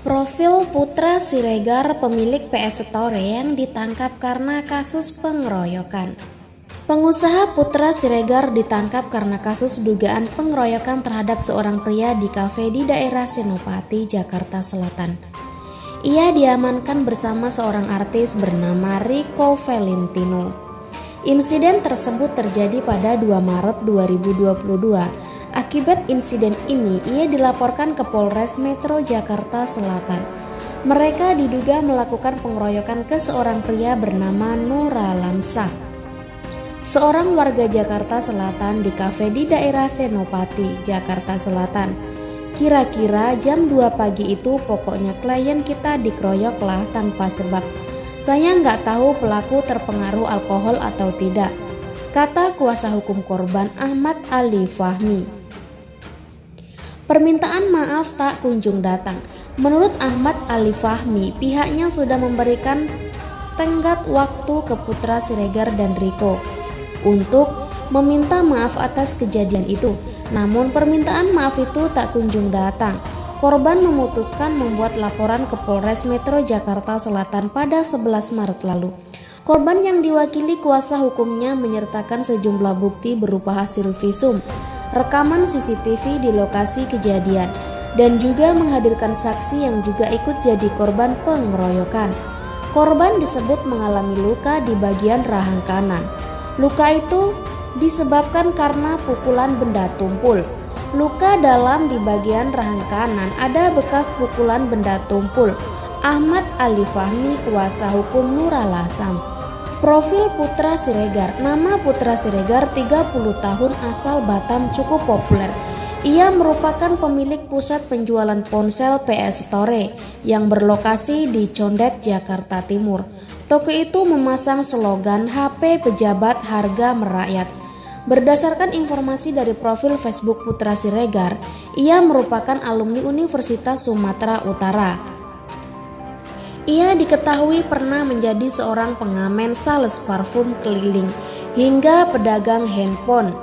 Profil Putra Siregar, pemilik PS Store yang ditangkap karena kasus pengeroyokan. Pengusaha Putra Siregar ditangkap karena kasus dugaan pengeroyokan terhadap seorang pria di kafe di daerah Senopati, Jakarta Selatan. Ia diamankan bersama seorang artis bernama Rico Valentino. Insiden tersebut terjadi pada 2 Maret 2022. Akibat insiden ini, ia dilaporkan ke Polres Metro Jakarta Selatan. Mereka diduga melakukan pengeroyokan ke seorang pria bernama Nura Lamsah, seorang warga Jakarta Selatan di kafe di daerah Senopati, Jakarta Selatan. Kira-kira jam 2 pagi itu pokoknya klien kita dikeroyok lah tanpa sebab. Saya nggak tahu pelaku terpengaruh alkohol atau tidak, kata kuasa hukum korban Ahmad Ali Fahmi. Permintaan maaf tak kunjung datang. Menurut Ahmad Ali Fahmi, pihaknya sudah memberikan tenggat waktu ke Putra Siregar dan Rico untuk meminta maaf atas kejadian itu. Namun permintaan maaf itu tak kunjung datang. Korban memutuskan membuat laporan ke Polres Metro Jakarta Selatan pada 11 Maret lalu. Korban yang diwakili kuasa hukumnya menyertakan sejumlah bukti berupa hasil visum, rekaman CCTV di lokasi kejadian, dan juga menghadirkan saksi yang juga ikut jadi korban pengeroyokan. Korban disebut mengalami luka di bagian rahang kanan. Luka itu disebabkan karena pukulan benda tumpul. Luka dalam di bagian rahang kanan ada bekas pukulan benda tumpul. Ahmad Ali Fahmi, kuasa hukum Nura Lamsah. Profil Putra Siregar. Nama Putra Siregar 30 tahun, asal Batam, cukup populer. Ia merupakan pemilik pusat penjualan ponsel PS Store yang berlokasi di Condet, Jakarta Timur. Toko itu memasang slogan HP pejabat, harga merakyat. Berdasarkan informasi dari profil Facebook Putra Siregar, ia merupakan alumni Universitas Sumatera Utara. Ia diketahui pernah menjadi seorang pengamen sales parfum keliling hingga pedagang handphone.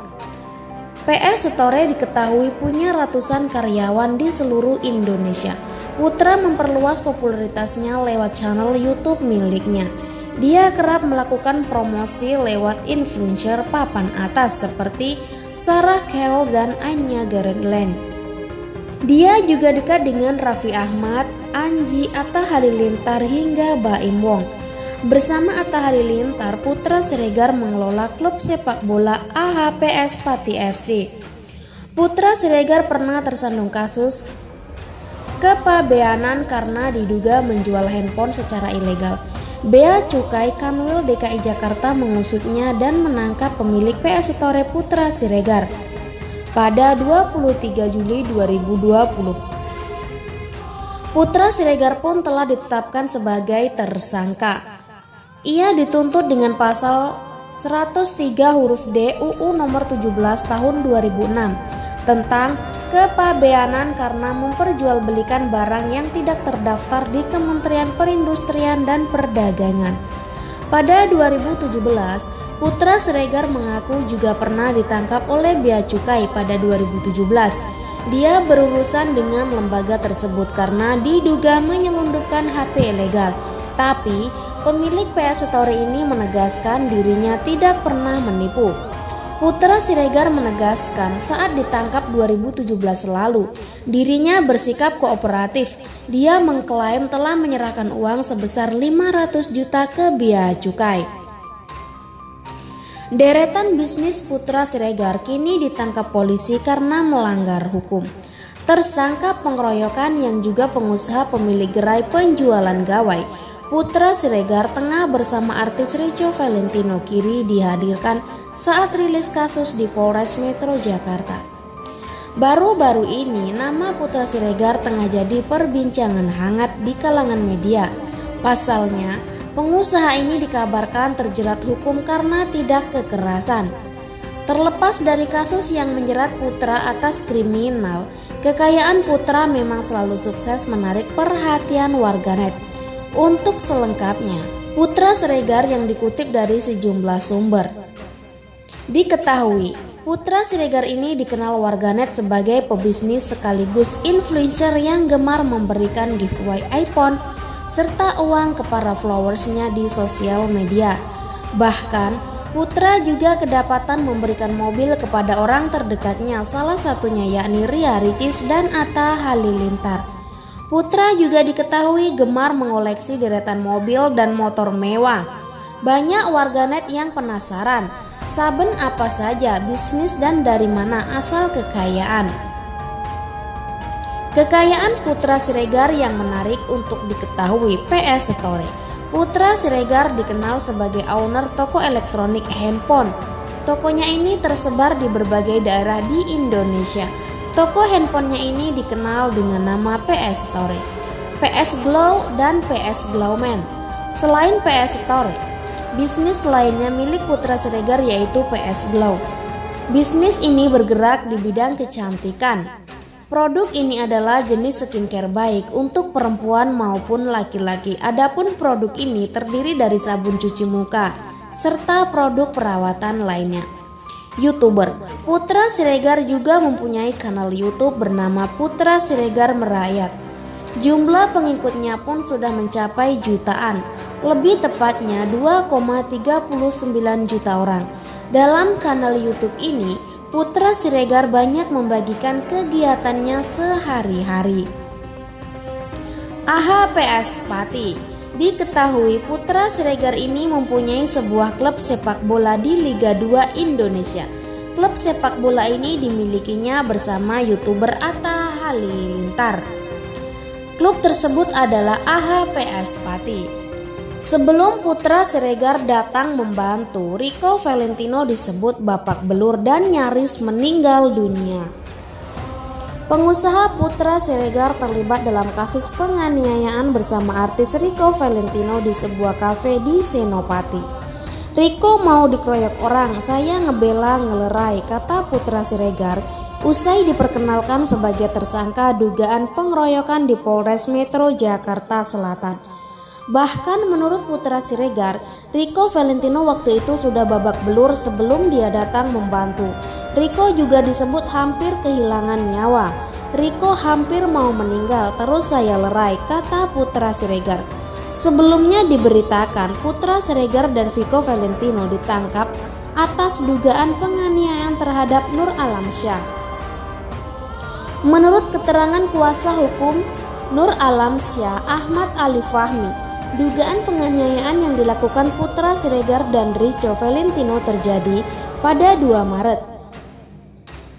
PS Store diketahui punya ratusan karyawan di seluruh Indonesia. Putra memperluas popularitasnya lewat channel YouTube miliknya. Dia kerap melakukan promosi lewat influencer papan atas seperti Sarah Kale dan Anya Garland. Dia juga dekat dengan Raffi Ahmad, Anji, Atta Halilintar hingga Baim Wong. Bersama Atta Halilintar, Putra Siregar mengelola klub sepak bola AHPS Pati FC. Putra Siregar pernah tersandung kasus kepabeanan karena diduga menjual handphone secara ilegal. Bea Cukai Kanwil DKI Jakarta mengusutnya dan menangkap pemilik PS Store Putra Siregar pada 23 Juli 2020. Putra Siregar pun telah ditetapkan sebagai tersangka. Ia dituntut dengan pasal 103 huruf D UU nomor 17 tahun 2006 tentang kepabeanan karena memperjualbelikan barang yang tidak terdaftar di Kementerian Perindustrian dan Perdagangan. Pada 2017, Putra Siregar mengaku juga pernah ditangkap oleh Bea Cukai pada 2017. Dia berurusan dengan lembaga tersebut karena diduga menyelundupkan HP ilegal. Tapi pemilik PS Store ini menegaskan dirinya tidak pernah menipu. Putra Siregar menegaskan saat ditangkap 2017 lalu, dirinya bersikap kooperatif. Dia mengklaim telah menyerahkan uang sebesar 500 juta ke Bea Cukai. Deretan bisnis Putra Siregar kini ditangkap polisi karena melanggar hukum. Tersangka pengeroyokan yang juga pengusaha pemilik gerai penjualan gawai, Putra Siregar tengah bersama artis Rico Valentino Kiri dihadirkan saat rilis kasus di Polres Metro Jakarta. Baru-baru ini nama Putra Siregar tengah jadi perbincangan hangat di kalangan media. Pasalnya, pengusaha ini dikabarkan terjerat hukum karena tidak kekerasan. Terlepas dari kasus yang menjerat Putra atas kriminal, kekayaan Putra memang selalu sukses menarik perhatian warganet. Untuk selengkapnya, Putra Siregar yang dikutip dari sejumlah sumber. Diketahui, Putra Siregar ini dikenal warganet sebagai pebisnis sekaligus influencer yang gemar memberikan giveaway iPhone serta uang ke para followersnya di sosial media. Bahkan Putra juga kedapatan memberikan mobil kepada orang terdekatnya, salah satunya yakni Ria Ricis dan Atta Halilintar. Putra juga diketahui gemar mengoleksi deretan mobil dan motor mewah. Banyak warganet yang penasaran, saben apa saja bisnis dan dari mana asal kekayaan. Kekayaan Putra Siregar yang menarik untuk diketahui PS Store. Putra Siregar dikenal sebagai owner toko elektronik handphone. Tokonya ini tersebar di berbagai daerah di Indonesia. Toko handphonenya ini dikenal dengan nama PS Store, PS Glow, dan PS Glowman. Selain PS Store, bisnis lainnya milik Putra Siregar yaitu PS Glow. Bisnis ini bergerak di bidang kecantikan. Produk ini adalah jenis skincare baik untuk perempuan maupun laki-laki. Adapun produk ini terdiri dari sabun cuci muka serta produk perawatan lainnya. YouTuber Putra Siregar juga mempunyai kanal YouTube bernama Putra Siregar Merayat. Jumlah pengikutnya pun sudah mencapai jutaan, lebih tepatnya 2,39 juta orang. Dalam kanal YouTube ini, Putra Siregar banyak membagikan kegiatannya sehari-hari. AHPS Pati. Diketahui Putra Siregar ini mempunyai sebuah klub sepak bola di Liga 2 Indonesia. Klub sepak bola ini dimilikinya bersama YouTuber Atta Halilintar. Klub tersebut adalah AHPS Pati. Sebelum Putra Siregar datang membantu, Rico Valentino disebut babak belur dan nyaris meninggal dunia. Pengusaha Putra Siregar terlibat dalam kasus penganiayaan bersama artis Rico Valentino di sebuah kafe di Senopati. Rico mau dikeroyok orang, saya ngebela ngelerai, kata Putra Siregar usai diperkenalkan sebagai tersangka dugaan pengeroyokan di Polres Metro Jakarta Selatan. Bahkan menurut Putra Siregar, Rico Valentino waktu itu sudah babak belur sebelum dia datang membantu. Rico juga disebut hampir kehilangan nyawa. Rico hampir mau meninggal, terus saya lerai, kata Putra Siregar. Sebelumnya diberitakan Putra Siregar dan Rico Valentino ditangkap atas dugaan penganiayaan terhadap Nur Alamsyah. Menurut keterangan kuasa hukum Nur Alamsyah, Ahmad Ali Fahmi, dugaan penganiayaan yang dilakukan Putra Siregar dan Rico Valentino terjadi pada 2 Maret.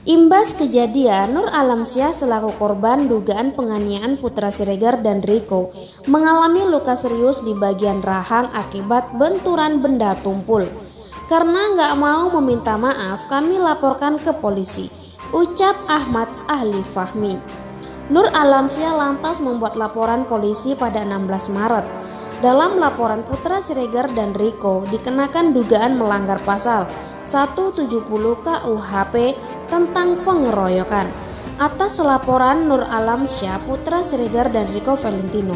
Imbas kejadian, Nur Alamsyah selaku korban dugaan penganiayaan Putra Siregar dan Rico mengalami luka serius di bagian rahang akibat benturan benda tumpul. Karena nggak mau meminta maaf, kami laporkan ke polisi, ucap Ahmad Ali Fahmi. Nur Alamsyah lantas membuat laporan polisi pada 16 Maret. Dalam laporan Putra Siregar dan Rico dikenakan dugaan melanggar pasal 170 KUHP tentang pengeroyokan. Atas laporan Nur Alamsyah, Putra Siregar dan Rico Valentino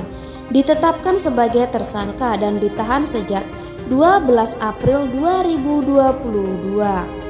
ditetapkan sebagai tersangka dan ditahan sejak 12 April 2022.